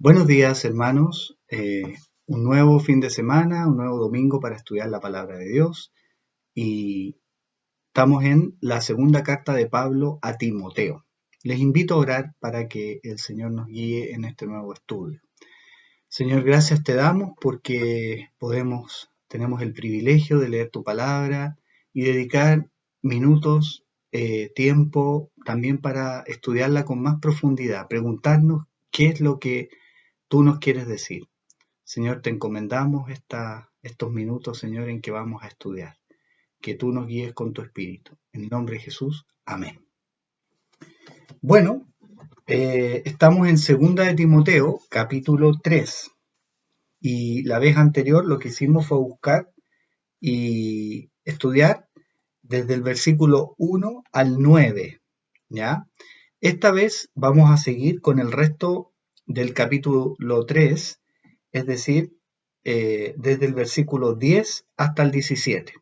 Buenos días, hermanos. Un nuevo fin de semana, un nuevo domingo para estudiar la palabra de Dios. Y estamos en la segunda carta de Pablo a Timoteo. Les invito a orar para que el Señor nos guíe en este nuevo estudio. Señor, gracias te damos porque tenemos el privilegio de leer tu palabra y dedicar minutos, tiempo también para estudiarla con más profundidad, preguntarnos qué es lo que tú nos quieres decir. Señor, te encomendamos estos minutos, Señor, en que vamos a estudiar. Que tú nos guíes con tu Espíritu. En el nombre de Jesús, amén. Bueno, estamos en 2 de Timoteo, capítulo 3. Y la vez anterior lo que hicimos fue buscar y estudiar desde el versículo 1 al 9. ¿Ya? Esta vez vamos a seguir con el resto del capítulo 3, es decir, desde el versículo 10 hasta el 17.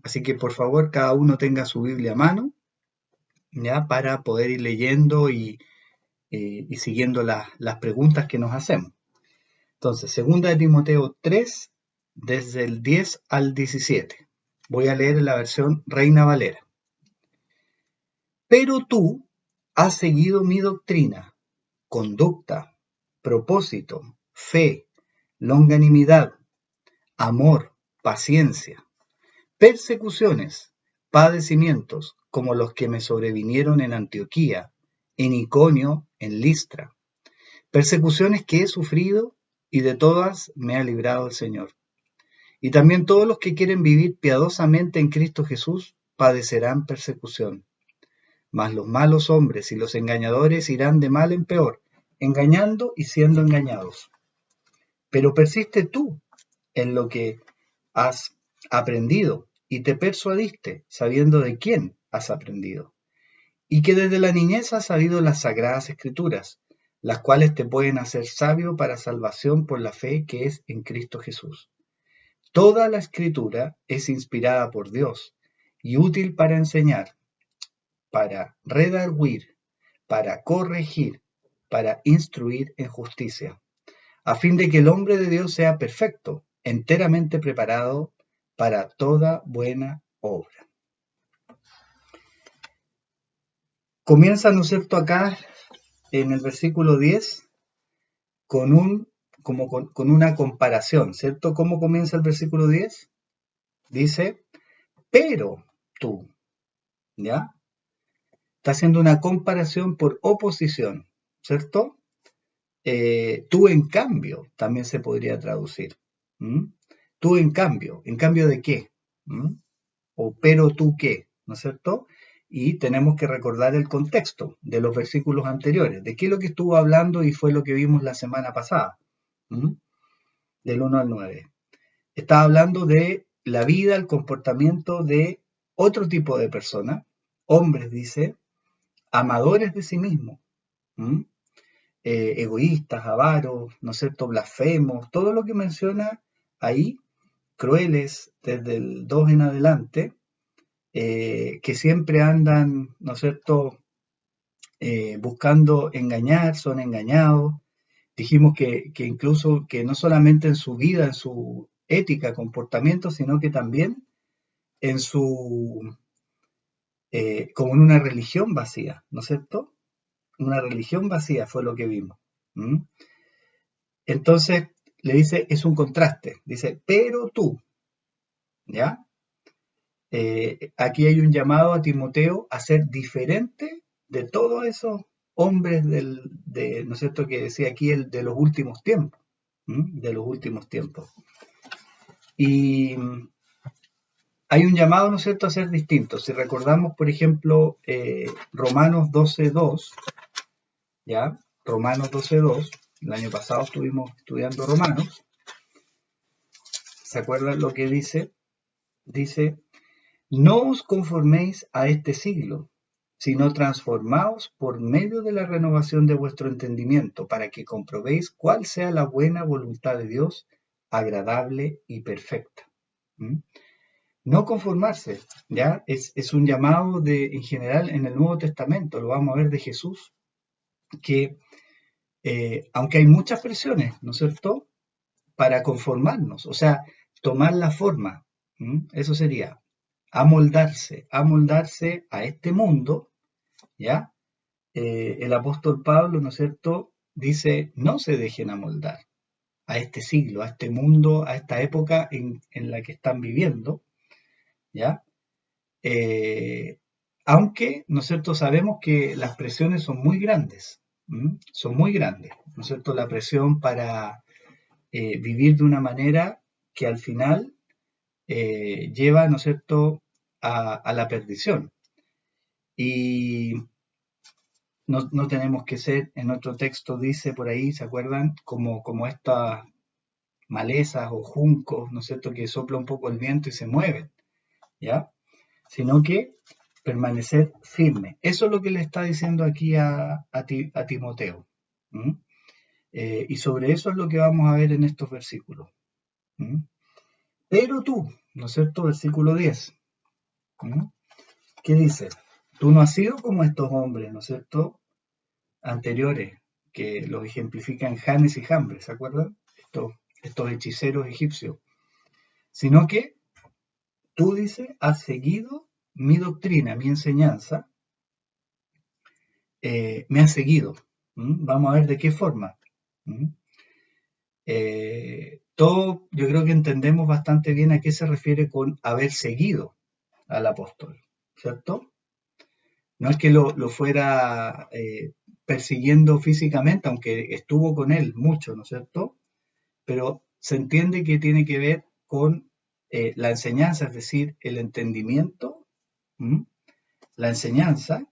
Así que por favor cada uno tenga su Biblia a mano, ¿ya? Para poder ir leyendo y siguiendo las preguntas que nos hacemos. Entonces, 2 de Timoteo 3, desde el 10 al 17. Voy a leer en la versión Reina Valera. Pero tú has seguido mi doctrina, conducta, propósito, fe, longanimidad, amor, paciencia, persecuciones, padecimientos, como los que me sobrevinieron en Antioquía, en Iconio, en Listra, persecuciones que he sufrido y de todas me ha librado el Señor. Y también todos los que quieren vivir piadosamente en Cristo Jesús padecerán persecución. Mas los malos hombres y los engañadores irán de mal en peor, engañando y siendo engañados. Pero persiste tú en lo que has aprendido y te persuadiste, sabiendo de quién has aprendido, y que desde la niñez has sabido las sagradas escrituras, las cuales te pueden hacer sabio para salvación por la fe que es en Cristo Jesús. Toda la escritura es inspirada por Dios y útil para enseñar, para redarguir, para corregir, para instruir en justicia, a fin de que el hombre de Dios sea perfecto, enteramente preparado para toda buena obra. Comienza, ¿no es cierto?, acá en el versículo 10 con una comparación, ¿cierto? ¿Cómo comienza el versículo 10? Dice, pero tú, ¿ya? Está haciendo una comparación por oposición, ¿cierto? Tú en cambio, también se podría traducir. Tú en cambio de qué? O pero tú qué, ¿no es cierto? Y tenemos que recordar el contexto de los versículos anteriores, de qué es lo que estuvo hablando y fue lo que vimos la semana pasada, del 1 al 9. Estaba hablando de la vida, el comportamiento de otro tipo de personas, hombres, dice, amadores de sí mismos, egoístas, avaros, ¿no es cierto?, blasfemos, todo lo que menciona ahí, crueles desde el 2 en adelante, que siempre andan, ¿no es cierto?, buscando engañar, son engañados. Dijimos que incluso que no solamente en su vida, en su ética, comportamiento, sino que también en como en una religión vacía, ¿no es cierto? Una religión vacía fue lo que vimos. Entonces le dice, es un contraste, dice, pero tú, ¿ya? Aquí hay un llamado a Timoteo a ser diferente de todos esos hombres ¿no es cierto?, que decía aquí de los últimos tiempos, de los últimos tiempos. Y hay un llamado, ¿no es cierto?, a ser distintos. Si recordamos, por ejemplo, Romanos 12:2, ¿ya? Romanos 12:2, el año pasado estuvimos estudiando Romanos. ¿Se acuerdan lo que dice? Dice, no os conforméis a este siglo, sino transformaos por medio de la renovación de vuestro entendimiento, para que comprobéis cuál sea la buena voluntad de Dios, agradable y perfecta. No conformarse, ¿ya? Es un llamado en general en el Nuevo Testamento, lo vamos a ver de Jesús, que aunque hay muchas presiones, ¿no es cierto?, para conformarnos, o sea, tomar la forma, eso sería amoldarse a este mundo, ¿ya? El apóstol Pablo, ¿no es cierto?, dice, no se dejen amoldar a este siglo, a este mundo, a esta época en la que están viviendo, ¿ya? Aunque, ¿no es cierto?, sabemos que las presiones son muy grandes, son muy grandes, ¿no es cierto?, la presión para vivir de una manera que al final lleva, ¿no es cierto?, a la perdición. Y no tenemos que ser, en otro texto dice por ahí, ¿se acuerdan? Como estas malezas o juncos, ¿no es cierto?, que sopla un poco el viento y se mueven, ¿ya? Sino que permanecer firme. Eso es lo que le está diciendo aquí a Timoteo. Y sobre eso es lo que vamos a ver en estos versículos. Pero tú, ¿no es cierto? Versículo 10. ¿Qué dice? Tú no has sido como estos hombres, ¿no es cierto?, anteriores, que los ejemplifican Janes y Jambres, ¿se acuerdan? Estos hechiceros egipcios. Sino que tú, dice, has seguido mi doctrina, mi enseñanza, me has seguido. Vamos a ver de qué forma. Todo, yo creo que entendemos bastante bien a qué se refiere con haber seguido al apóstol, ¿cierto? No es que lo fuera persiguiendo físicamente, aunque estuvo con él mucho, ¿no es cierto? Pero se entiende que tiene que ver con la enseñanza, es decir, el entendimiento, la enseñanza,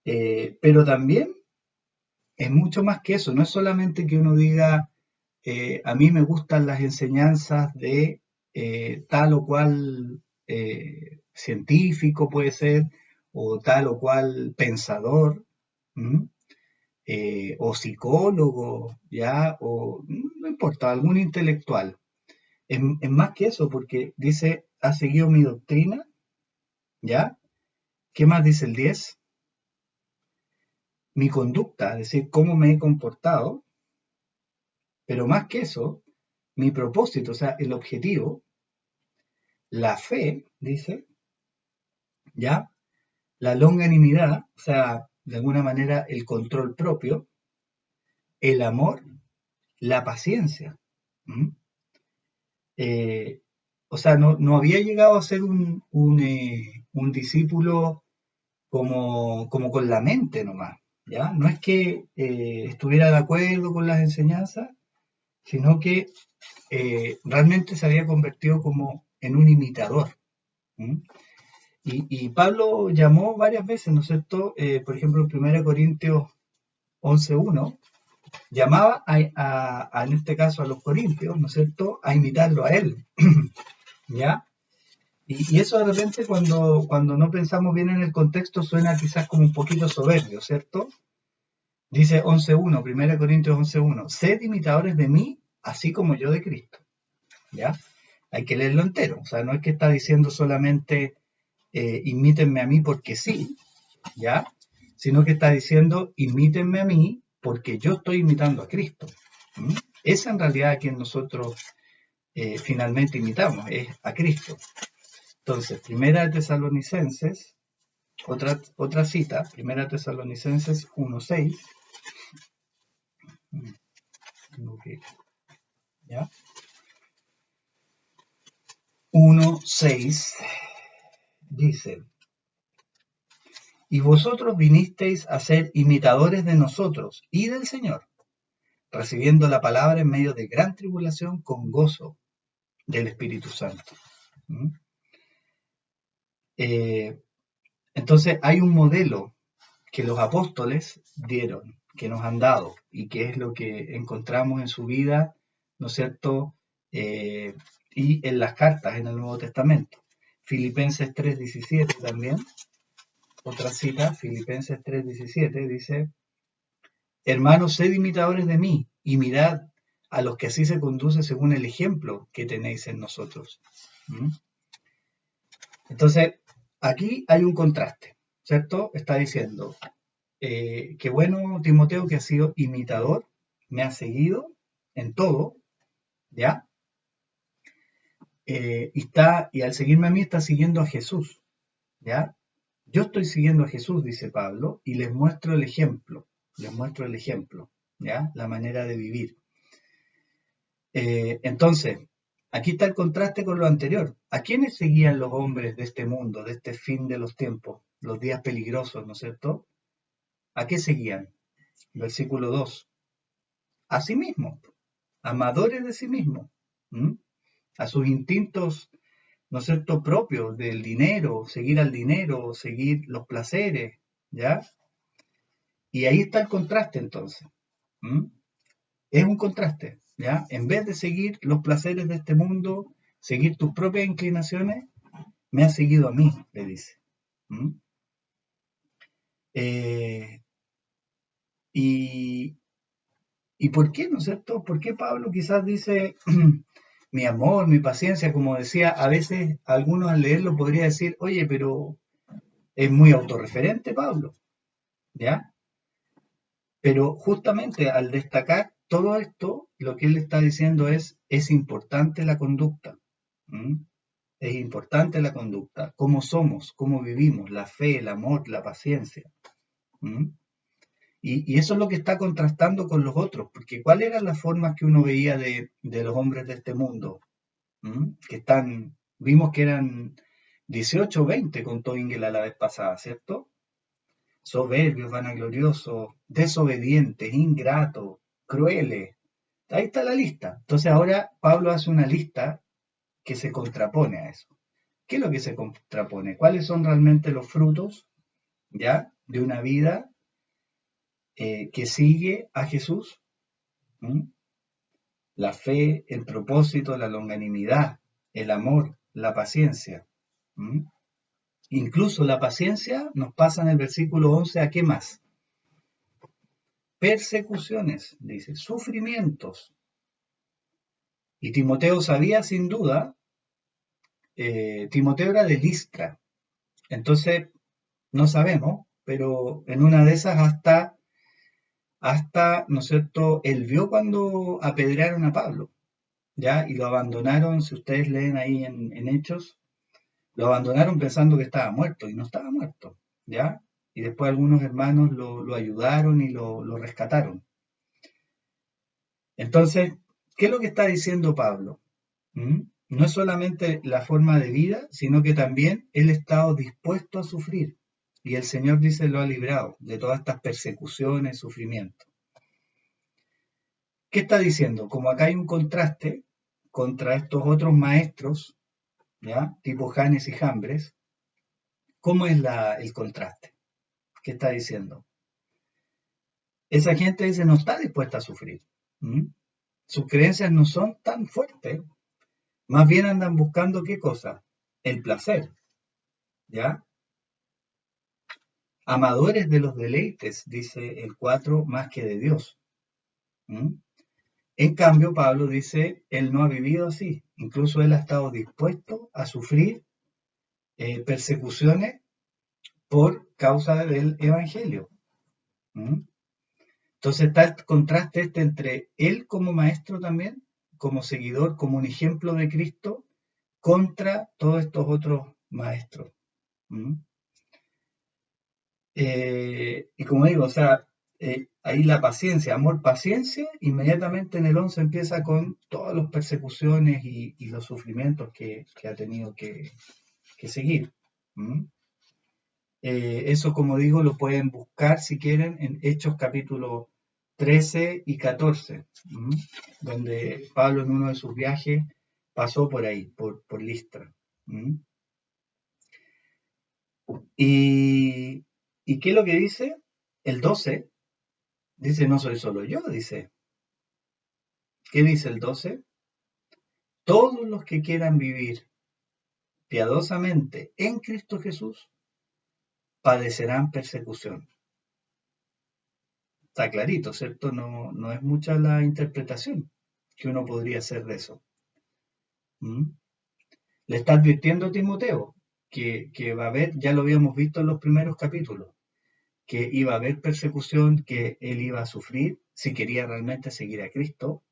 pero también es mucho más que eso, no es solamente que uno diga, a mí me gustan las enseñanzas de tal o cual científico puede ser, o tal o cual pensador, o psicólogo, ya, o no importa, algún intelectual. Es más que eso, porque dice, ha seguido mi doctrina, ¿ya? ¿Qué más dice el 10? Mi conducta, es decir, cómo me he comportado, pero más que eso, mi propósito, o sea, el objetivo, la fe, dice, ¿ya? La longanimidad, o sea, de alguna manera el control propio, el amor, la paciencia. Eh, o sea, no había llegado a ser un discípulo como con la mente nomás, ¿ya? No es que estuviera de acuerdo con las enseñanzas, sino que realmente se había convertido como en un imitador. Y Pablo llamó varias veces, ¿no es cierto? Por ejemplo, en 1 Corintios 11:1, llamaba en este caso a los corintios, ¿no es cierto?, a imitarlo a él, ¿ya? Y eso de repente cuando no pensamos bien en el contexto suena quizás como un poquito soberbio, ¿cierto? Dice 11:1, 1 Corintios 11:1, sed imitadores de mí, así como yo de Cristo, ¿ya? Hay que leerlo entero, o sea, no es que está diciendo solamente imítenme a mí porque sí, ¿ya? Sino que está diciendo imítenme a mí porque yo estoy imitando a Cristo. Es en realidad a quien nosotros finalmente imitamos, es a Cristo. Entonces, Primera de Tesalonicenses, otra cita, Primera de Tesalonicenses 1:6, ¿ya? 1:6 dice, y vosotros vinisteis a ser imitadores de nosotros y del Señor, recibiendo la palabra en medio de gran tribulación con gozo del Espíritu Santo. Entonces hay un modelo que los apóstoles dieron, que nos han dado, y que es lo que encontramos en su vida, ¿no es cierto?, y en las cartas en el Nuevo Testamento. Filipenses 3:17 también, otra cita, Filipenses 3:17 dice, hermanos, sed imitadores de mí, y mirad a los que así se conduce según el ejemplo que tenéis en nosotros. Entonces, aquí hay un contraste, ¿cierto? Está diciendo, qué bueno, Timoteo, que has sido imitador me ha seguido en todo, ¿ya? Y al seguirme a mí está siguiendo a Jesús, ¿ya? Yo estoy siguiendo a Jesús, dice Pablo, y les muestro el ejemplo, ¿ya? La manera de vivir. Entonces, aquí está el contraste con lo anterior. ¿A quiénes seguían los hombres de este mundo, de este fin de los tiempos, los días peligrosos, ¿no es cierto? ¿A qué seguían? Versículo 2. A sí mismos, amadores de sí mismos, ¿m? A sus instintos, ¿no es cierto?, propios del dinero, seguir los placeres, ¿ya? Y ahí está el contraste entonces. ¿M? Es un contraste, ¿ya? En vez de seguir los placeres de este mundo, seguir tus propias inclinaciones, me has seguido a mí, le dice. ¿M? Eh, y, ¿Y por qué, no es cierto? ¿Por qué Pablo quizás dice mi amor, mi paciencia? Como decía, a veces algunos al leerlo podría decir, oye, pero es muy autorreferente Pablo, ¿ya? Pero justamente al destacar todo esto, lo que él está diciendo es importante la conducta. ¿M? Es importante la conducta, cómo somos, cómo vivimos, la fe, el amor, la paciencia. ¿M? Y eso es lo que está contrastando con los otros, porque ¿cuáles eran las formas que uno veía de los hombres de este mundo? Que vimos que eran 18 o 20, contó Ingela la vez pasada, ¿cierto? Soberbios, vanagloriosos, desobedientes, ingratos, crueles. Ahí está la lista. Entonces ahora Pablo hace una lista que se contrapone a eso. ¿Qué es lo que se contrapone? ¿Cuáles son realmente los frutos, ya, de una vida que sigue a Jesús? ¿Mm? La fe, el propósito, la longanimidad, el amor, la paciencia. ¿Mm? Incluso la paciencia nos pasa en el versículo 11 a qué más. Persecuciones, dice, sufrimientos. Y Timoteo sabía sin duda, Timoteo era de Listra. Entonces, no sabemos, pero en una de esas hasta, ¿no es cierto?, él vio cuando apedrearon a Pablo, ¿ya? Y lo abandonaron, si ustedes leen ahí en Hechos, lo abandonaron pensando que estaba muerto y no estaba muerto, ¿ya? Y después algunos hermanos lo ayudaron y lo rescataron. Entonces, ¿qué es lo que está diciendo Pablo? No es solamente la forma de vida, sino que también él ha estado dispuesto a sufrir. Y el Señor dice lo ha librado de todas estas persecuciones, sufrimientos. ¿Qué está diciendo? Como acá hay un contraste contra estos otros maestros, ¿ya? Tipo Janes y Jambres, ¿cómo es el contraste? ¿Qué está diciendo? Esa gente dice no está dispuesta a sufrir. ¿Mm? Sus creencias no son tan fuertes, más bien andan buscando ¿qué cosa? El placer, ¿ya? Amadores de los deleites, dice el 4, más que de Dios. ¿Mm? En cambio, Pablo dice, él no ha vivido así, incluso él ha estado dispuesto a sufrir persecuciones por causa del Evangelio. ¿Mm? Entonces está el contraste entre él como maestro también, como seguidor, como un ejemplo de Cristo, contra todos estos otros maestros. ¿Mm? Y como digo, o sea, ahí la paciencia, amor, paciencia, inmediatamente en el 11 empieza con todas las persecuciones y los sufrimientos que ha tenido que seguir. ¿Mm? Eso, como digo, lo pueden buscar si quieren en Hechos capítulo 13 y 14, donde Pablo en uno de sus viajes pasó por ahí, por Listra. ¿Y qué es lo que dice? El 12 dice, no soy solo yo, dice. ¿Qué dice el 12? Todos los que quieran vivir piadosamente en Cristo Jesús padecerán persecución. Está clarito, ¿cierto? No es mucha la interpretación que uno podría hacer de eso. ¿Mm? Le está advirtiendo a Timoteo que va a haber, ya lo habíamos visto en los primeros capítulos, que iba a haber persecución, que él iba a sufrir, si quería realmente seguir a Cristo,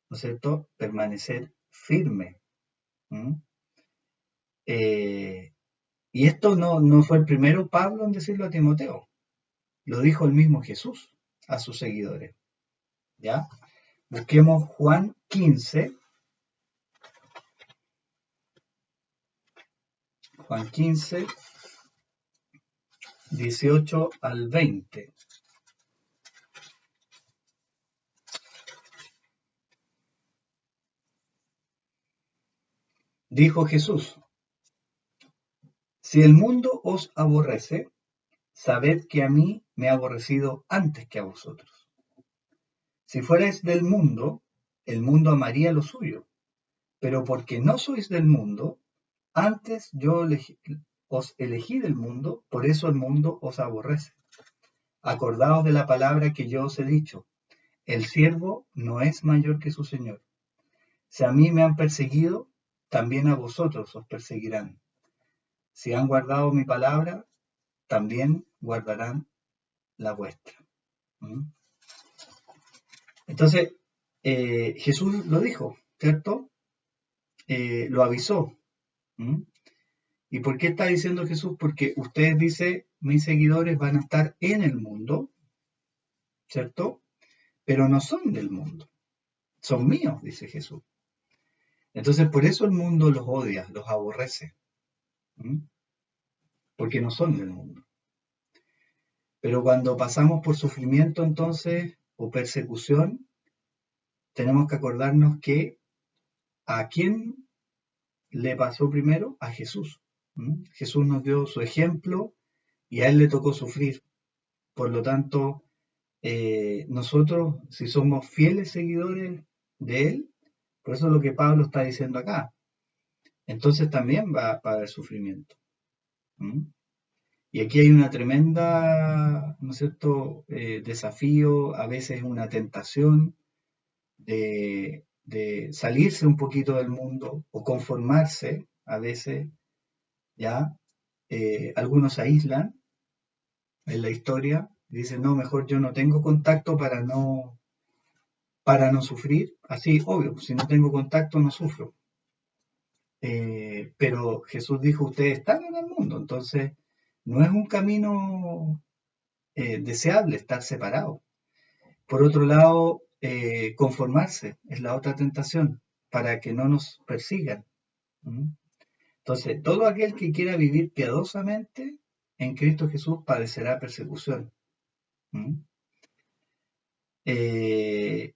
¿no es cierto?, permanecer firme. ¿Mm? Y esto no fue el primero Pablo en decirlo a Timoteo, lo dijo el mismo Jesús a sus seguidores. ¿Ya? Busquemos Juan 15. Juan 15, 18 al 20. Dijo Jesús: si el mundo os aborrece, sabed que a mí me ha aborrecido antes que a vosotros. Si fuerais del mundo, el mundo amaría lo suyo, pero porque no sois del mundo, antes yo os elegí del mundo, por eso el mundo os aborrece. Acordaos de la palabra que yo os he dicho: el siervo no es mayor que su señor. Si a mí me han perseguido, también a vosotros os perseguirán. Si han guardado mi palabra, también guardarán la vuestra. ¿Mm? Entonces, Jesús lo dijo, ¿cierto? Lo avisó. ¿Mm? ¿Y por qué está diciendo Jesús? Porque usted dice, mis seguidores van a estar en el mundo, ¿cierto? Pero no son del mundo, son míos, dice Jesús. Entonces, por eso el mundo los odia, los aborrece, ¿Mm? Porque no son del mundo. Pero cuando pasamos por sufrimiento, entonces, o persecución, tenemos que acordarnos que ¿a quién le pasó primero? A Jesús. ¿Mm? Jesús nos dio su ejemplo y a él le tocó sufrir. Por lo tanto, nosotros, si somos fieles seguidores de él, por eso es lo que Pablo está diciendo acá, entonces también va a haber sufrimiento. ¿Mm? Y aquí hay una tremenda, ¿no es cierto?, desafío, a veces una tentación de salirse un poquito del mundo o conformarse, a veces, ¿ya? Algunos se aíslan en la historia, dicen, no, mejor yo no tengo contacto para no sufrir. Así, obvio, si no tengo contacto no sufro. Pero Jesús dijo, ustedes están en el mundo, entonces no es un camino deseable estar separado. Por otro lado, conformarse es la otra tentación, para que no nos persigan. ¿Mm? Entonces, todo aquel que quiera vivir piadosamente en Cristo Jesús padecerá persecución. ¿Mm? Eh,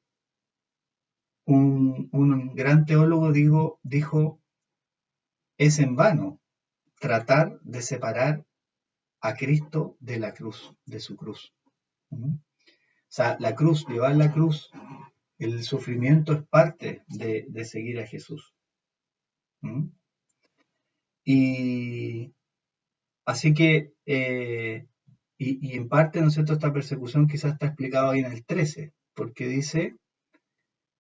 un gran teólogo dijo, es en vano tratar de separar a Cristo de la cruz, de su cruz. ¿Mm? O sea, la cruz, llevar la cruz, el sufrimiento es parte de seguir a Jesús. ¿Mm? Y así que, y en parte, ¿no es cierto?, esta persecución quizás está explicado ahí en el 13, porque dice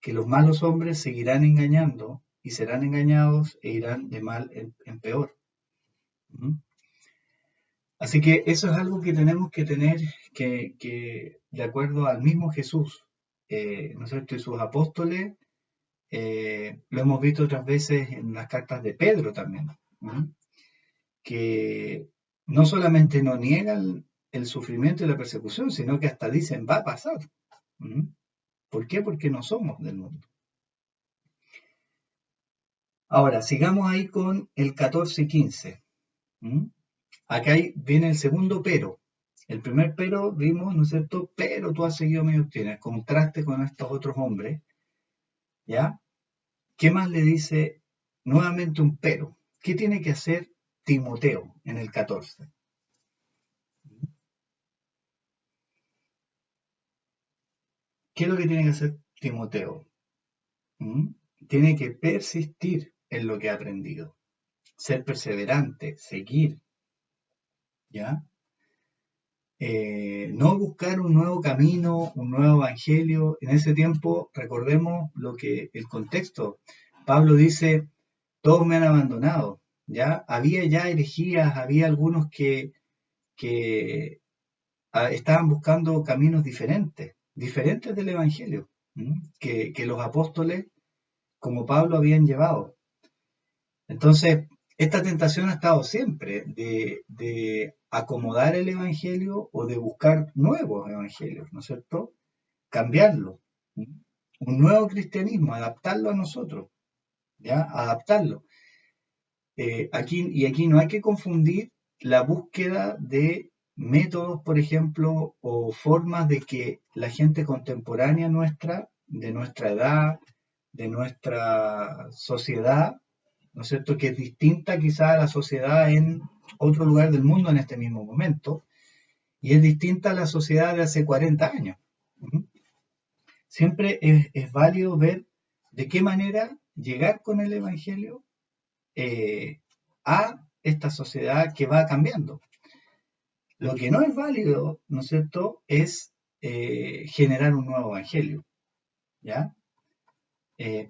que los malos hombres seguirán engañando y serán engañados e irán de mal en peor. ¿Mm? Así que eso es algo que tenemos que tener que de acuerdo al mismo Jesús, ¿no es cierto?, y sus apóstoles, lo hemos visto otras veces en las cartas de Pedro también, ¿no?, que no solamente no niegan el sufrimiento y la persecución, sino que hasta dicen va a pasar. ¿Mm? ¿Por qué? Porque no somos del mundo. Ahora, sigamos ahí con el 14 y 15. ¿Mm? Acá viene el segundo pero. El primer pero vimos, ¿no es cierto? Pero tú has seguido mi doctrina, el contraste con estos otros hombres. ¿Ya? ¿Qué más le dice? Nuevamente un pero. ¿Qué tiene que hacer Timoteo en el 14? ¿Qué es lo que tiene que hacer Timoteo? ¿Mm? Tiene que persistir en lo que ha aprendido, ser perseverante, seguir, ¿ya? No buscar un nuevo camino, un nuevo evangelio. En ese tiempo, recordemos el contexto. Pablo dice, todos me han abandonado, ¿ya? Había ya herejías, había algunos que estaban buscando caminos diferentes. diferentes del Evangelio, que los apóstoles, como Pablo, habían llevado. Entonces, esta tentación ha estado siempre de acomodar el Evangelio o de buscar nuevos evangelios, ¿no es cierto? Cambiarlo. ¿Mm? Un nuevo cristianismo, adaptarlo a nosotros, ¿ya? Adaptarlo. Aquí no hay que confundir la búsqueda de métodos, por ejemplo, o formas de que la gente contemporánea nuestra, de nuestra edad, de nuestra sociedad, ¿no es cierto?, que es distinta quizá a la sociedad en otro lugar del mundo en este mismo momento, y es distinta a la sociedad de hace 40 años. ¿Mm? Siempre es válido ver de qué manera llegar con el Evangelio eh, a esta sociedad que va cambiando. Lo que no es válido, ¿no es cierto?, es generar un nuevo evangelio, ¿ya?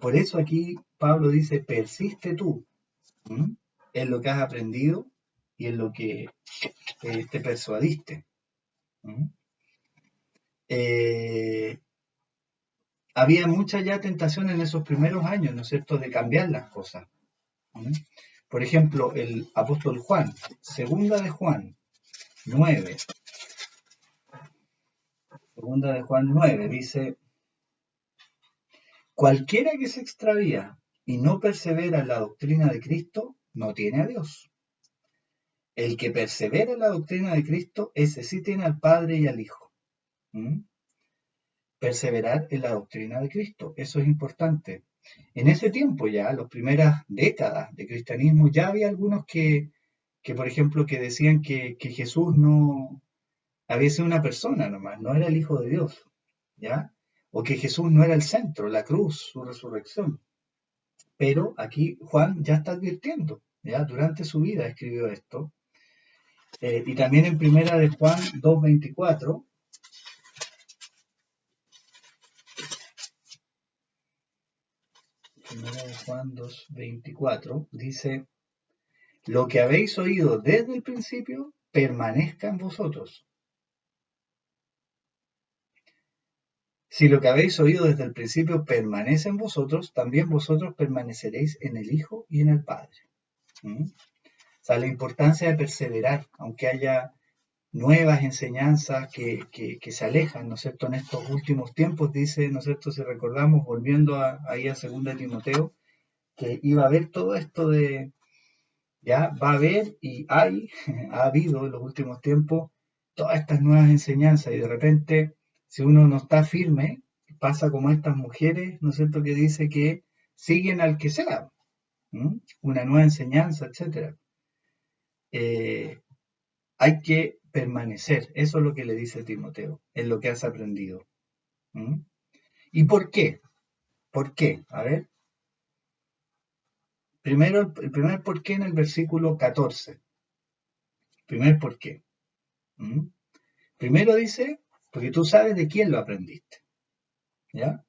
Por eso aquí Pablo dice, persiste tú, ¿m? En lo que has aprendido y en lo que te persuadiste. ¿M? Eh, Había mucha ya tentación en esos primeros años, ¿no es cierto?, de cambiar las cosas. ¿M? Por ejemplo, el apóstol Juan, segunda de Juan 9, segunda de Juan 9 dice, cualquiera que se extravía y no persevera en la doctrina de Cristo, no tiene a Dios. El que persevera en la doctrina de Cristo, ese sí tiene al Padre y al Hijo. ¿Mm? Perseverar en la doctrina de Cristo, eso es importante. En ese tiempo ya, las primeras décadas de cristianismo, ya había algunos que por ejemplo, que decían que Jesús no había sido una persona nomás, no era el Hijo de Dios, ¿ya? O que Jesús no era el centro, la cruz, su resurrección. Pero aquí Juan ya está advirtiendo, ¿ya? Durante su vida escribió esto. Y también en primera de Juan 2:24, primera de Juan 2:24, dice, lo que habéis oído desde el principio, permanezca en vosotros. Si lo que habéis oído desde el principio permanece en vosotros, también vosotros permaneceréis en el Hijo y en el Padre. ¿Mm? O sea, la importancia de perseverar, aunque haya nuevas enseñanzas que se alejan, ¿no es cierto?, en estos últimos tiempos, dice, ¿no es cierto?, si recordamos, volviendo ahí a 2 Timoteo, que iba a haber todo esto de, ya va a haber y hay, ha habido en los últimos tiempos todas estas nuevas enseñanzas y de repente, si uno no está firme, pasa como estas mujeres, ¿no es cierto?, que dice que siguen al que sea, una nueva enseñanza, etcétera. Hay que permanecer, eso es lo que le dice Timoteo, en lo que has aprendido. ¿Mm? ¿Y por qué? ¿Por qué? A ver, primero, el primer por qué en el versículo 14. Primer por qué. ¿Mm? Primero dice, porque tú sabes de quién lo aprendiste. ¿Ya?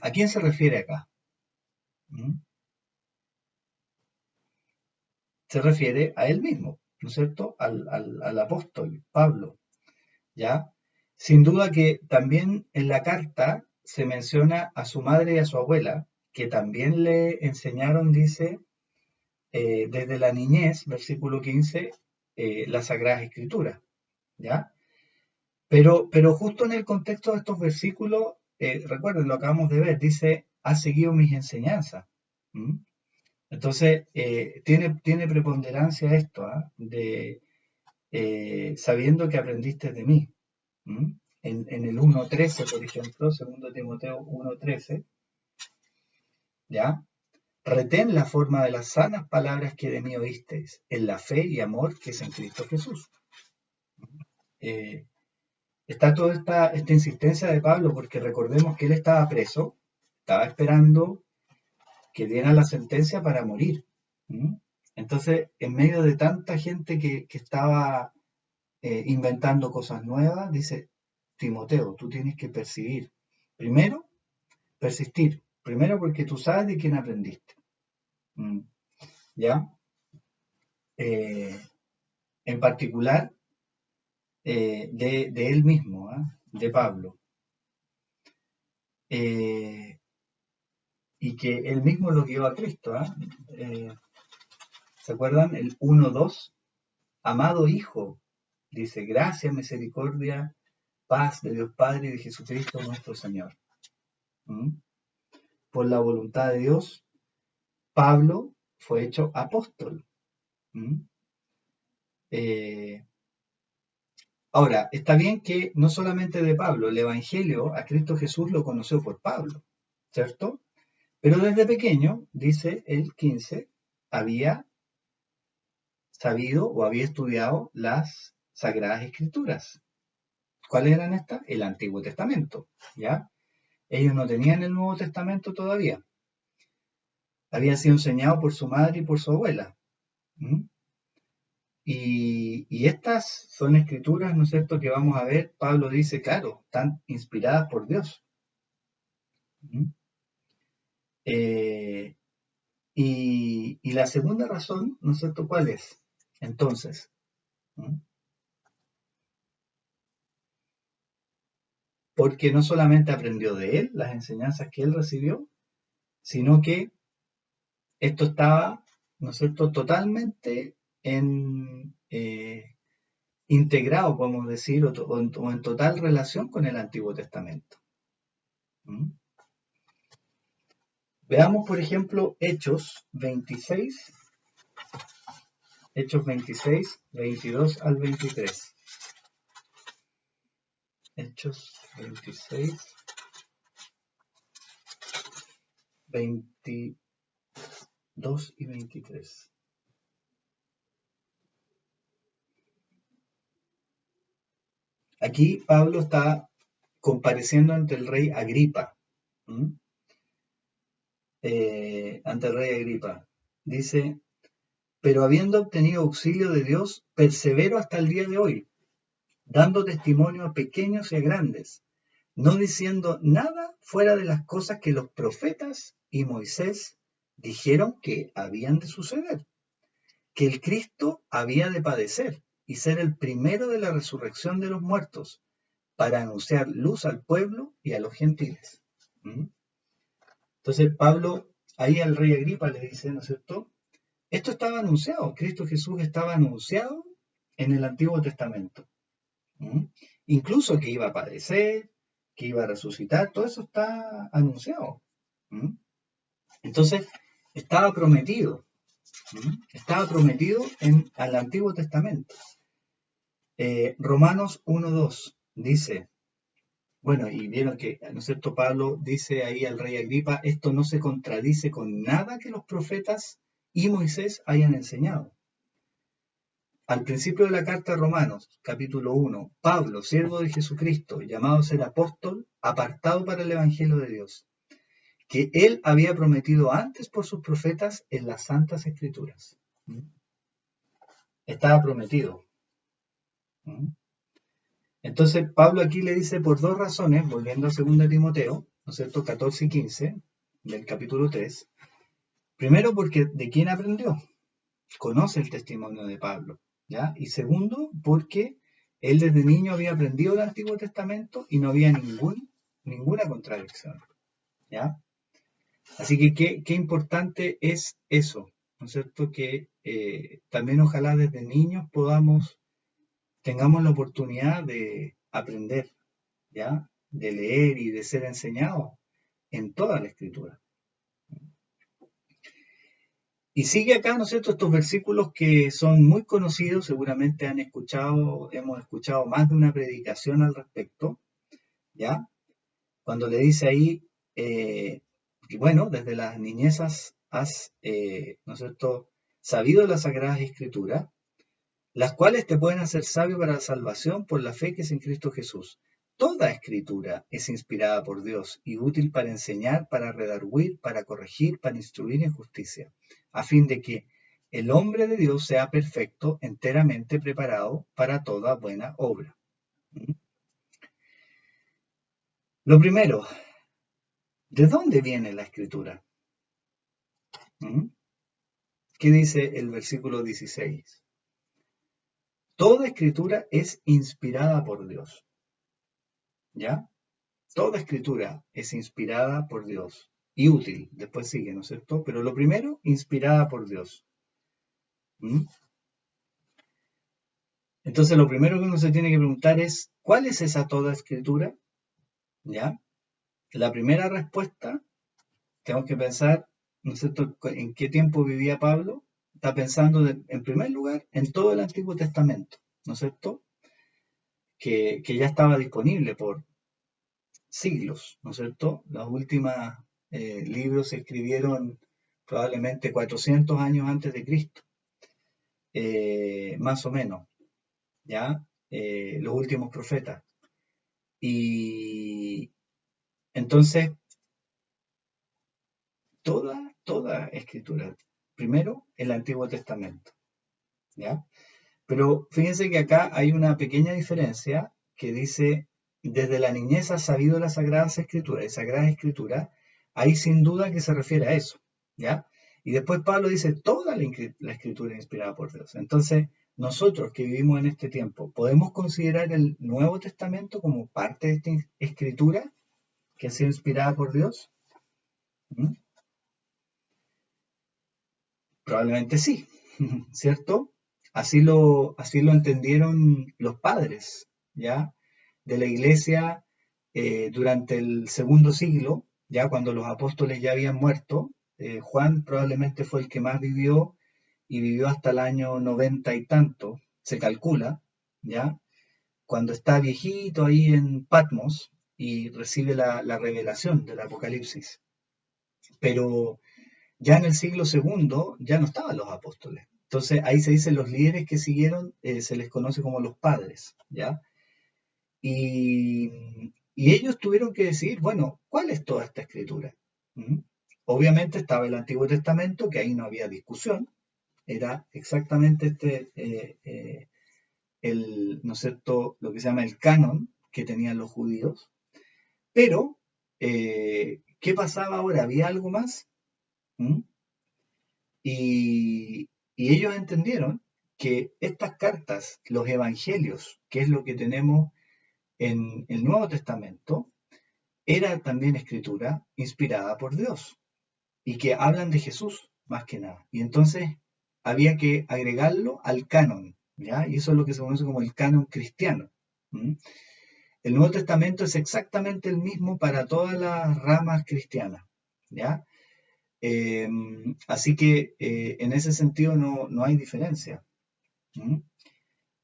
¿A quién se refiere acá? ¿Mm? Se refiere a él mismo, ¿no es cierto? Al apóstol Pablo. ¿Ya? Sin duda que también en la carta se menciona a su madre y a su abuela, que también le enseñaron, dice, desde la niñez, versículo 15, las Sagradas Escrituras, ¿ya? Pero justo en el contexto de estos versículos, recuerden, lo acabamos de ver, dice, has seguido mis enseñanzas. ¿Mm? Entonces, tiene preponderancia esto, ¿ah? De sabiendo que aprendiste de mí. ¿Mm? En el 1:13, por ejemplo, 2 Timoteo 1:13, ¿ya? Retén la forma de las sanas palabras que de mí oísteis, en la fe y amor que es en Cristo Jesús. Eh, Está toda esta insistencia de Pablo, porque recordemos que él estaba preso, estaba esperando que diera la sentencia para morir. ¿Mm? Entonces, en medio de tanta gente que estaba inventando cosas nuevas, dice, Timoteo, tú tienes que persistir, primero porque tú sabes de quién aprendiste. ¿Mm? ¿Ya? En particular, de él mismo, ¿eh? de Pablo. Y que él mismo lo guió a Cristo. ¿Se acuerdan? El 1:2. Amado Hijo, dice, gracia, misericordia, paz de Dios Padre y de Jesucristo nuestro Señor. ¿Mm? Por la voluntad de Dios, Pablo fue hecho apóstol. ¿Mm? Ahora, está bien que no solamente de Pablo, el Evangelio a Cristo Jesús lo conoció por Pablo, ¿cierto? Pero desde pequeño, dice el 15, había sabido o había estudiado las Sagradas Escrituras. ¿Cuáles eran estas? El Antiguo Testamento, ¿ya? Ellos no tenían el Nuevo Testamento todavía. Había sido enseñado por su madre y por su abuela. ¿Mm? Y estas son escrituras, ¿no es cierto?, que vamos a ver, Pablo dice, claro, están inspiradas por Dios. ¿Mm? Y la segunda razón, ¿no es cierto?, ¿cuál es? Entonces, ¿Mm? Porque no solamente aprendió de él las enseñanzas que él recibió, sino que esto estaba, ¿no es cierto?, totalmente integrado, podemos decir, o en total relación con el Antiguo Testamento. ¿Mm? Veamos, por ejemplo, Hechos 26, 22 al 23. Hechos 26, 22 y 23. Aquí Pablo está compareciendo ante el rey Agripa. ¿Mm? Ante el rey Agripa. Dice, pero habiendo obtenido auxilio de Dios, persevero hasta el día de hoy, dando testimonio a pequeños y a grandes, no diciendo nada fuera de las cosas que los profetas y Moisés dijeron que habían de suceder, que el Cristo había de padecer y ser el primero de la resurrección de los muertos, para anunciar luz al pueblo y a los gentiles. ¿Mm? Entonces Pablo, ahí al rey Agripa le dice, ¿no es cierto? Esto estaba anunciado, Cristo Jesús estaba anunciado en el Antiguo Testamento. ¿Mm? Incluso que iba a padecer, que iba a resucitar, todo eso está anunciado. ¿Mm? Entonces, estaba prometido. ¿Mm? Estaba prometido al Antiguo Testamento. Romanos 1:2 dice, bueno, y vieron que, ¿no es cierto?, Pablo dice ahí al rey Agripa, esto no se contradice con nada que los profetas y Moisés hayan enseñado. Al principio de la carta a Romanos, capítulo 1, Pablo, siervo de Jesucristo, llamado a ser apóstol, apartado para el Evangelio de Dios, que él había prometido antes por sus profetas en las Santas Escrituras. ¿Mm? Estaba prometido. ¿Mm? Entonces, Pablo aquí le dice por dos razones, volviendo a 2 Timoteo, ¿no es cierto?, 14 y 15, del capítulo 3. Primero, porque ¿de quién aprendió? Conoce el testimonio de Pablo, ¿ya? Y segundo, porque él desde niño había aprendido el Antiguo Testamento y no había ninguna contradicción, ¿ya? Así que qué importante es eso, ¿no es cierto? Que también ojalá desde niños tengamos la oportunidad de aprender, ¿ya? De leer y de ser enseñados en toda la Escritura. Y sigue acá, ¿no es cierto?, estos versículos que son muy conocidos, seguramente hemos escuchado más de una predicación al respecto, ¿ya? Cuando le dice ahí, que bueno, desde las niñezas has, ¿no es cierto?, sabido las Sagradas Escrituras, las cuales te pueden hacer sabio para la salvación por la fe que es en Cristo Jesús. Toda escritura es inspirada por Dios y útil para enseñar, para redarguir, para corregir, para instruir en justicia, a fin de que el hombre de Dios sea perfecto, enteramente preparado para toda buena obra. ¿Mm? Lo primero, ¿de dónde viene la escritura? ¿Mm? ¿Qué dice el versículo 16? Toda escritura es inspirada por Dios. ¿ya? Toda escritura es inspirada por Dios y útil, después sigue, ¿no es cierto? Pero lo primero, inspirada por Dios. ¿Mm? Entonces, lo primero que uno se tiene que preguntar es, ¿cuál es esa toda escritura? ¿Ya? La primera respuesta, tengo que pensar, ¿no es cierto?, en qué tiempo vivía Pablo. Está pensando, en primer lugar, en todo el Antiguo Testamento, ¿no es cierto?, que ya estaba disponible por siglos, ¿no es cierto? Los últimos libros se escribieron probablemente 400 años antes de Cristo, más o menos, ¿ya? Los últimos profetas. Y entonces, toda escritura, primero el Antiguo Testamento, ¿ya? Pero fíjense que acá hay una pequeña diferencia que dice, desde la niñez has sabido las Sagradas Escrituras. Y Sagradas Escrituras, ahí sin duda que se refiere a eso, ¿ya? Y después Pablo dice, toda la Escritura es inspirada por Dios. Entonces, nosotros que vivimos en este tiempo, ¿podemos considerar el Nuevo Testamento como parte de esta Escritura que ha sido inspirada por Dios? ¿Mm? Probablemente sí, ¿cierto? Así lo entendieron los padres, ¿ya? De la iglesia durante el segundo siglo, ya cuando los apóstoles ya habían muerto. Juan probablemente fue el que más vivió y vivió hasta el año 90 y tanto, se calcula, ¿ya? Cuando está viejito ahí en Patmos y recibe la revelación del Apocalipsis. Pero ya en el siglo segundo ya no estaban los apóstoles. Entonces ahí se dice los líderes que siguieron, se les conoce como los padres, ¿ya? Y ellos tuvieron que decidir, bueno, ¿cuál es toda esta escritura? ¿Mm? Obviamente estaba el Antiguo Testamento, que ahí no había discusión, era exactamente ¿no es cierto?, lo que se llama el canon que tenían los judíos. Pero, ¿qué pasaba ahora? ¿Había algo más? ¿Mm? Y ellos entendieron que estas cartas, los evangelios, que es lo que tenemos en el Nuevo Testamento, era también escritura inspirada por Dios y que hablan de Jesús más que nada. Y entonces había que agregarlo al canon, ¿ya? Y eso es lo que se conoce como el canon cristiano. ¿Mm? El Nuevo Testamento es exactamente el mismo para todas las ramas cristianas, ¿ya? Así que en ese sentido no hay diferencia. ¿Mm?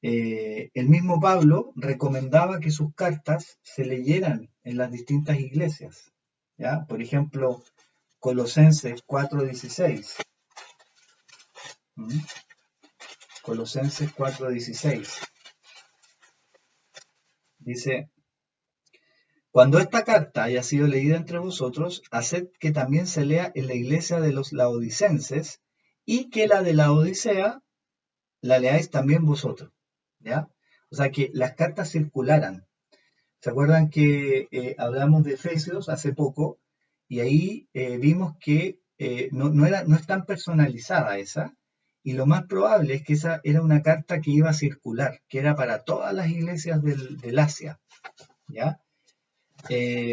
El mismo Pablo recomendaba que sus cartas se leyeran en las distintas iglesias. ¿Ya? Por ejemplo, Colosenses 4:16. ¿Mm? Colosenses 4:16. Dice, cuando esta carta haya sido leída entre vosotros, haced que también se lea en la iglesia de los laodicenses y que la de la Odisea la leáis también vosotros. ¿Ya? O sea, que las cartas circularan. ¿Se acuerdan que hablamos de Efesios hace poco? Y ahí vimos que no es tan personalizada esa, y lo más probable es que esa era una carta que iba a circular, que era para todas las iglesias del Asia. ¿Ya?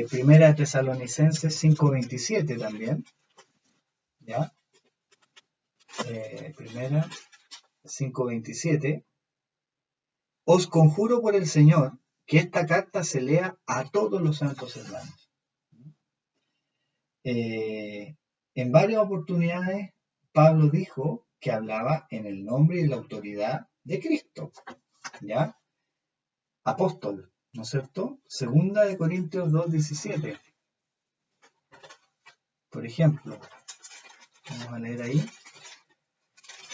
Primera de Tesalonicenses 5:27 también. ¿Ya? Primera 5:27. Os conjuro por el Señor que esta carta se lea a todos los santos hermanos. En varias oportunidades Pablo dijo que hablaba en el nombre y la autoridad de Cristo, ¿ya? Apóstol, ¿no es cierto? Segunda de Corintios 2:17, por ejemplo. Vamos a leer ahí.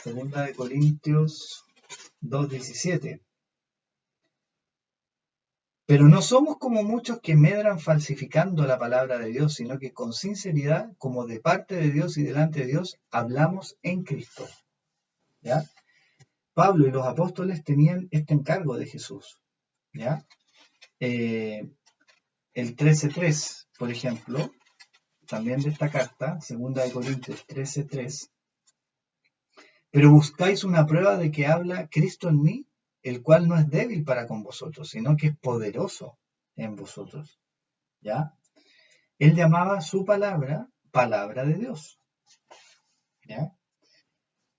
Segunda de Corintios 2:17. Pero no somos como muchos que medran falsificando la palabra de Dios, sino que con sinceridad, como de parte de Dios y delante de Dios, hablamos en Cristo. ¿Ya? Pablo y los apóstoles tenían este encargo de Jesús. ¿Ya? El 13:3, por ejemplo, también de esta carta, segunda de Corintios 13:3, pero buscáis una prueba de que habla Cristo en mí, el cual no es débil para con vosotros, sino que es poderoso en vosotros, ¿ya? Él llamaba su palabra, palabra de Dios, ¿ya?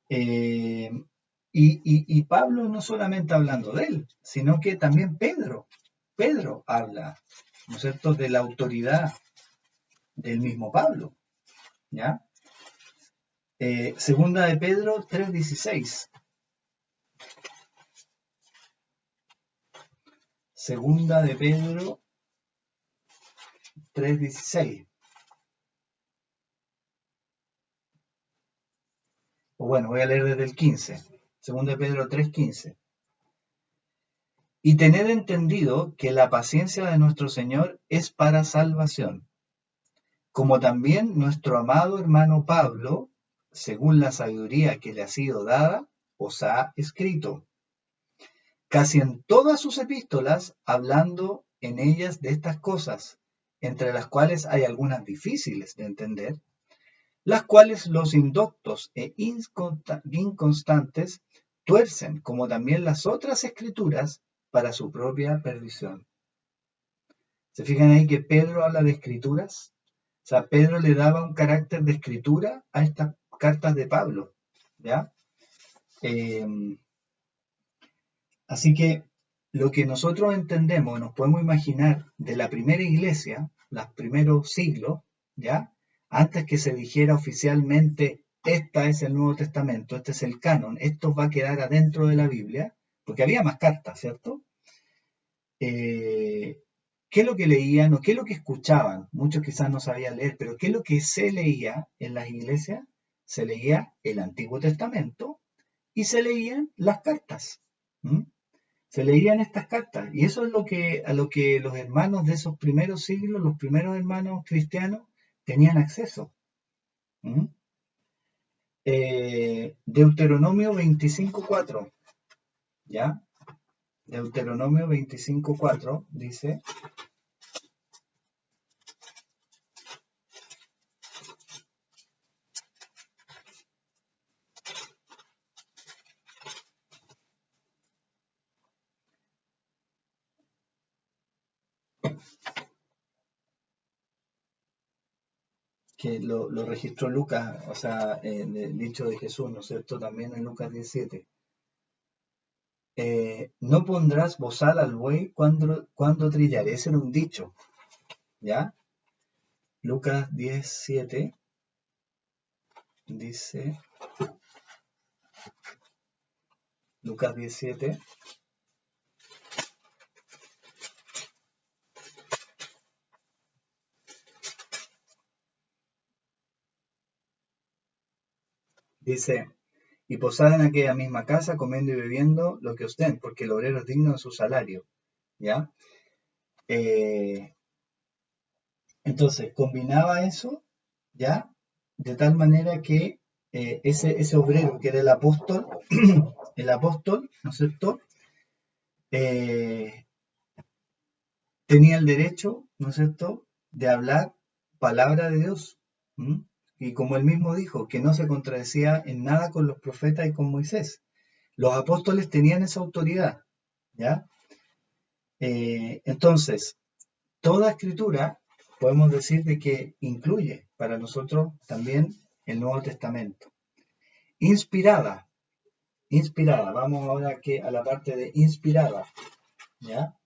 Eh, y Pablo no solamente hablando de él, sino que también Pedro habla, ¿no es cierto?, de la autoridad del mismo Pablo, ¿ya? Segunda de Pedro 3:16. Segunda de Pedro 3:16. O bueno, voy a leer desde el 15. Segunda de Pedro 3:15. Y tened entendido que la paciencia de nuestro Señor es para salvación, como también nuestro amado hermano Pablo, según la sabiduría que le ha sido dada, os ha escrito, casi en todas sus epístolas, hablando en ellas de estas cosas, entre las cuales hay algunas difíciles de entender, las cuales los indoctos e inconstantes tuercen, como también las otras escrituras, para su propia perdición. ¿Se fijan ahí que Pedro habla de escrituras? O sea, Pedro le daba un carácter de escritura a estas cartas de Pablo, ¿ya? Eh, Así que lo que nosotros entendemos, nos podemos imaginar de la primera iglesia, los primeros siglos, ¿ya? Antes que se dijera oficialmente, este es el Nuevo Testamento, este es el canon, esto va a quedar adentro de la Biblia, porque había más cartas, ¿cierto? ¿Qué es lo que leían o qué es lo que escuchaban? Muchos quizás no sabían leer, pero ¿qué es lo que se leía en las iglesias? Se leía el Antiguo Testamento y se leían las cartas. ¿Mm? Se leían estas cartas y eso es a lo que los hermanos de esos primeros siglos, los primeros hermanos cristianos, tenían acceso. ¿Mm? Deuteronomio 25:4, ¿ya? Deuteronomio 25:4 dice, que lo registró Lucas, o sea, el dicho de Jesús, ¿no es cierto? También en Lucas 17. No pondrás bozal al buey cuando trillare. Ese era un dicho, ¿ya? Lucas 17 dice, Lucas 17, dice, y posad en aquella misma casa, comiendo y bebiendo lo que os den, porque el obrero es digno de su salario, ¿ya? Eh, entonces, combinaba eso, ¿ya? De tal manera que ese obrero que era el apóstol, ¿no es cierto? Eh, tenía el derecho, ¿no es cierto?, de hablar palabra de Dios. ¿Mm? Y como él mismo dijo, que no se contradecía en nada con los profetas y con Moisés. Los apóstoles tenían esa autoridad, ¿ya? Entonces, toda escritura podemos decir de que incluye para nosotros también el Nuevo Testamento. Inspirada, inspirada. Vamos ahora a la parte de inspirada, ¿ya?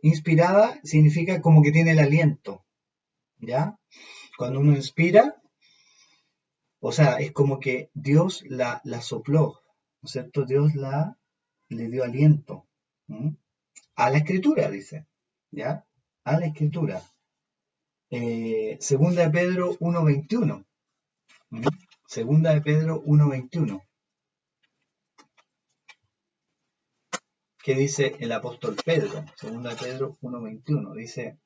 Inspirada significa como que tiene el aliento, ¿ya? Cuando uno inspira, o sea, es como que Dios la sopló, ¿no es cierto? Dios le dio aliento. ¿Mm? A la escritura, dice, ¿ya? A la escritura. Segunda de Pedro 1:21. ¿Mm? Segunda de Pedro 1:21. ¿Qué dice el apóstol Pedro? Segunda de Pedro 1:21. Dice,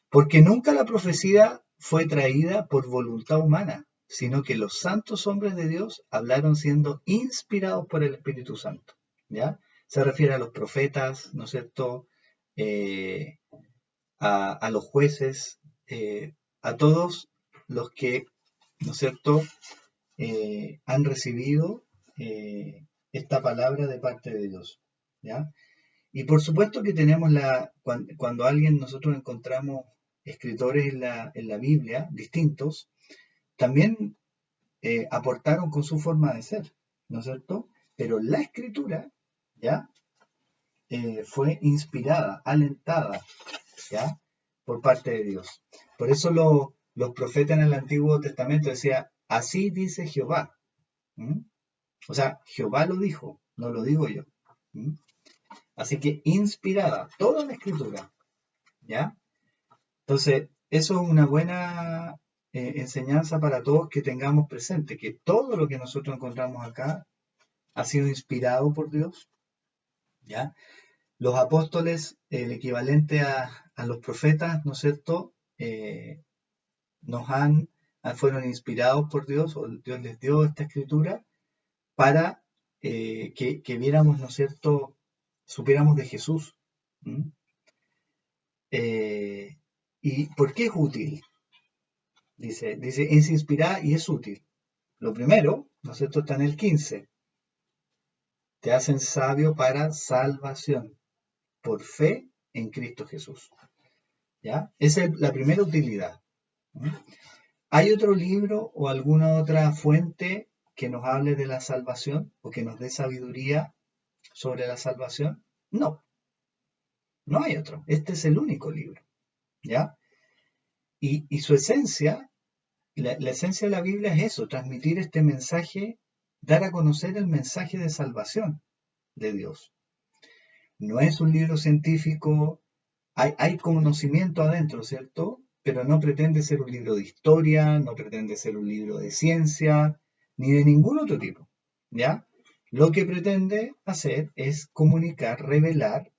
porque nunca la profecía fue traída por voluntad humana, sino que los santos hombres de Dios hablaron siendo inspirados por el Espíritu Santo. ¿Ya? Se refiere a los profetas, ¿no es cierto? Eh, a los jueces, a todos los que, ¿no es cierto?, han recibido esta palabra de parte de Dios. ¿Ya? Y por supuesto que tenemos cuando alguien nosotros encontramos escritores en la Biblia distintos, también aportaron con su forma de ser, ¿no es cierto? Pero la escritura, ¿ya? Fue inspirada, alentada, ¿ya? Por parte de Dios. Por eso los profetas en el Antiguo Testamento decían, así dice Jehová. ¿Mm? O sea, Jehová lo dijo, no lo digo yo. ¿Mm? Así que inspirada, toda la escritura, ¿ya? Entonces, eso es una buena enseñanza para todos que tengamos presente, que todo lo que nosotros encontramos acá ha sido inspirado por Dios, ¿ya? Los apóstoles, el equivalente a los profetas, ¿no es cierto? Nos fueron inspirados por Dios, o Dios les dio esta escritura para que viéramos, ¿no es cierto? Supiéramos de Jesús. ¿Mm? ¿Y por qué es útil? Dice, es inspirada y es útil. Lo primero, ¿no es cierto? Está en el 15. Te hacen sabio para salvación, por fe en Cristo Jesús. ¿Ya? Esa es la primera utilidad. ¿Mm? ¿Hay otro libro o alguna otra fuente que nos hable de la salvación o que nos dé sabiduría sobre la salvación? No, no hay otro. Este es el único libro. ¿Ya? Y su esencia, la esencia de la Biblia es eso, transmitir este mensaje, dar a conocer el mensaje de salvación de Dios. No es un libro científico, hay conocimiento adentro, ¿cierto? Pero no pretende ser un libro de historia, no pretende ser un libro de ciencia, ni de ningún otro tipo, ¿ya? Lo que pretende hacer es comunicar, revelar,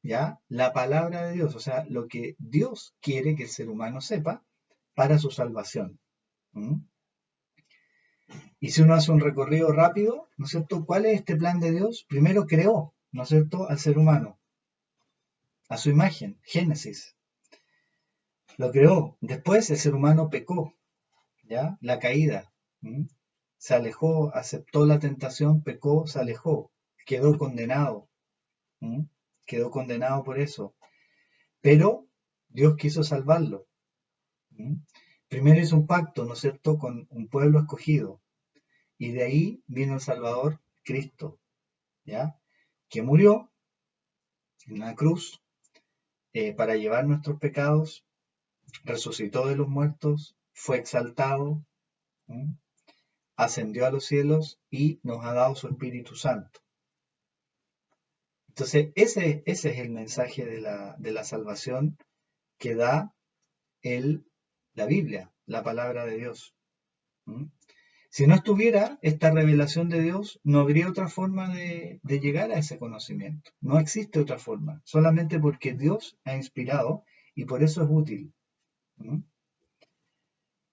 ¿ya? La palabra de Dios, o sea, lo que Dios quiere que el ser humano sepa para su salvación. ¿Mm? Y si uno hace un recorrido rápido, ¿no es cierto? ¿Cuál es este plan de Dios? Primero creó, ¿no es cierto?, al ser humano, a su imagen, Génesis. Lo creó. Después el ser humano pecó, ¿ya? La caída. ¿Mm? Se alejó, aceptó la tentación, pecó, se alejó, quedó condenado. ¿Mm? Quedó condenado por eso. Pero Dios quiso salvarlo. ¿Mm? Primero hizo un pacto, ¿no es cierto?, con un pueblo escogido. Y de ahí vino el Salvador, Cristo, ¿ya? Que murió en la cruz para llevar nuestros pecados, resucitó de los muertos, fue exaltado, ¿m? Ascendió a los cielos y nos ha dado su Espíritu Santo. Entonces, ese es el mensaje de la salvación que da la Biblia, la palabra de Dios. ¿M? Si no estuviera esta revelación de Dios, no habría otra forma de llegar a ese conocimiento. No existe otra forma, solamente porque Dios ha inspirado y por eso es útil. ¿Mm?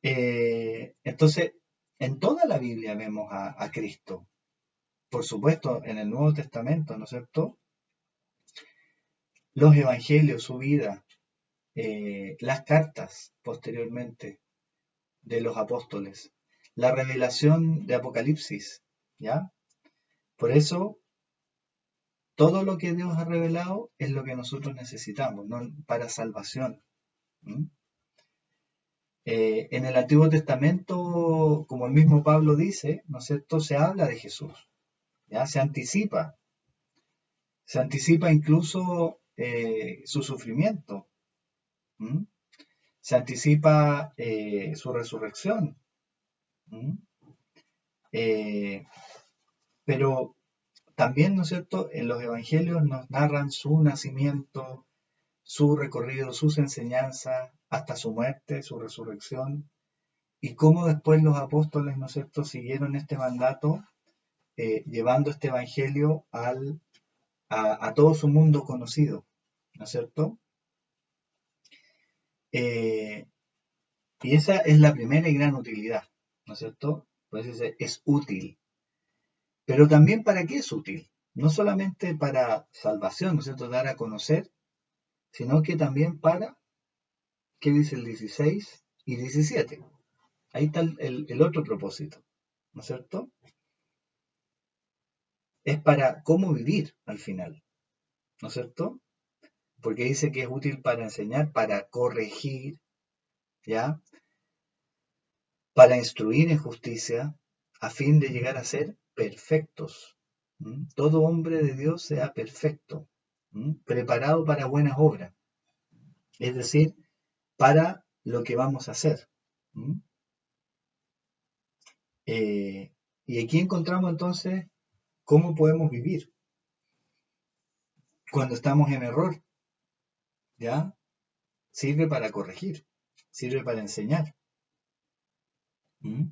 Entonces, en toda la Biblia vemos a Cristo. Por supuesto, en el Nuevo Testamento, ¿no es cierto? Los evangelios, su vida, las cartas posteriormente de los apóstoles, la revelación de Apocalipsis, ¿ya? Por eso, todo lo que Dios ha revelado es lo que nosotros necesitamos, ¿no? Para salvación. ¿Mm? En el Antiguo Testamento, como el mismo Pablo dice, ¿no es cierto?, se habla de Jesús, ¿ya? Se anticipa incluso su sufrimiento, ¿m? Se anticipa su resurrección, ¿m? Eh, pero también, ¿no es cierto?, en los evangelios nos narran su nacimiento, su recorrido, sus enseñanzas, hasta su muerte, su resurrección, y cómo después los apóstoles, ¿no es cierto?, siguieron este mandato, llevando este evangelio a todo su mundo conocido, ¿no es cierto? Eh, y esa es la primera y gran utilidad, ¿no es cierto? Pues es útil. Pero también, ¿para qué es útil? No solamente para salvación, ¿no es cierto?, dar a conocer, sino que también para, ¿qué dice el 16 y 17? Ahí está el otro propósito, ¿no es cierto? Es para cómo vivir al final. ¿no es cierto? Porque dice que es útil para enseñar, para corregir, ¿ya? Para instruir en justicia, a fin de llegar a ser perfectos. Todo hombre de Dios sea perfecto, preparado para buenas obras, es decir, para lo que vamos a hacer. Eh, y aquí encontramos entonces cómo podemos vivir cuando estamos en error, ¿ya? Sirve para corregir, sirve para enseñar. ¿Mm?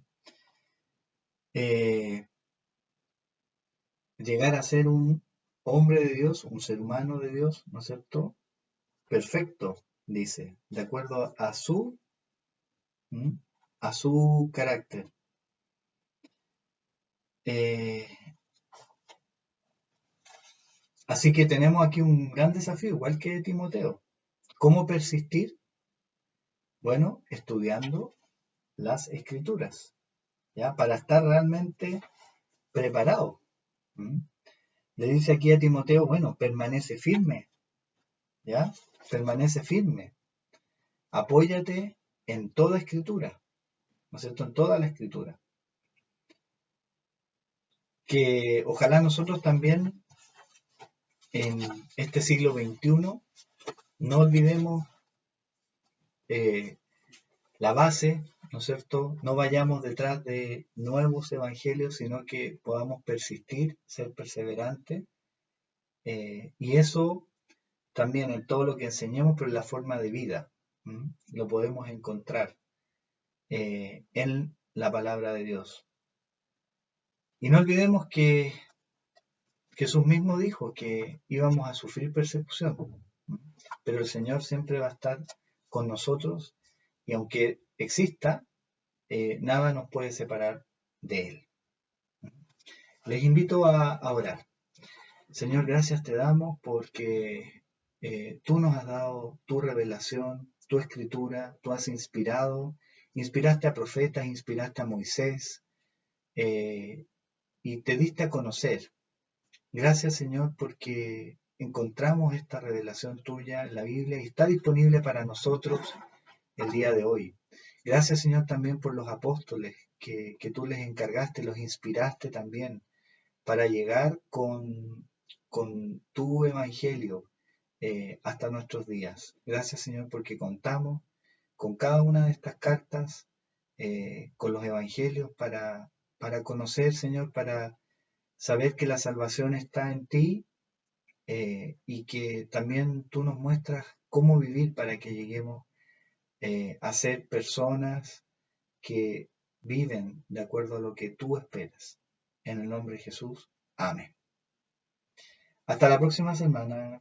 Eh, Llegar a ser un hombre de Dios, un ser humano de Dios, ¿no es cierto? Perfecto, dice, de acuerdo ¿mm? a su carácter. Eh, Así que tenemos aquí un gran desafío, igual que Timoteo. ¿Cómo persistir? Bueno, estudiando las escrituras, ¿ya? Para estar realmente preparado. ¿Mm? Le dice aquí a Timoteo, bueno, permanece firme, ¿ya? Permanece firme. Apóyate en toda escritura, ¿no es cierto? En toda la escritura. Que ojalá nosotros también en este siglo XXI no olvidemos eh, la base, ¿no es cierto? No vayamos detrás de nuevos evangelios, sino que podamos persistir, ser perseverantes. Y eso también en todo lo que enseñemos, pero en la forma de vida. Lo podemos encontrar en la palabra de Dios. Y no olvidemos que Jesús mismo dijo que íbamos a sufrir persecución, pero el Señor siempre va a estar con nosotros y aunque exista, nada nos puede separar de Él. Les invito a orar. Señor, gracias te damos porque tú nos has dado tu revelación, tu escritura, tú has inspiraste a profetas, inspiraste a Moisés y te diste a conocer. Gracias, Señor, porque encontramos esta revelación tuya en la Biblia y está disponible para nosotros el día de hoy. Gracias, Señor, también por los apóstoles que tú les encargaste, los inspiraste también para llegar con tu evangelio hasta nuestros días. Gracias, Señor, porque contamos con cada una de estas cartas, con los evangelios, para conocer, Señor, para saber que la salvación está en ti y que también tú nos muestras cómo vivir para que lleguemos a ser personas que viven de acuerdo a lo que tú esperas. En el nombre de Jesús. Amén. Hasta la próxima semana.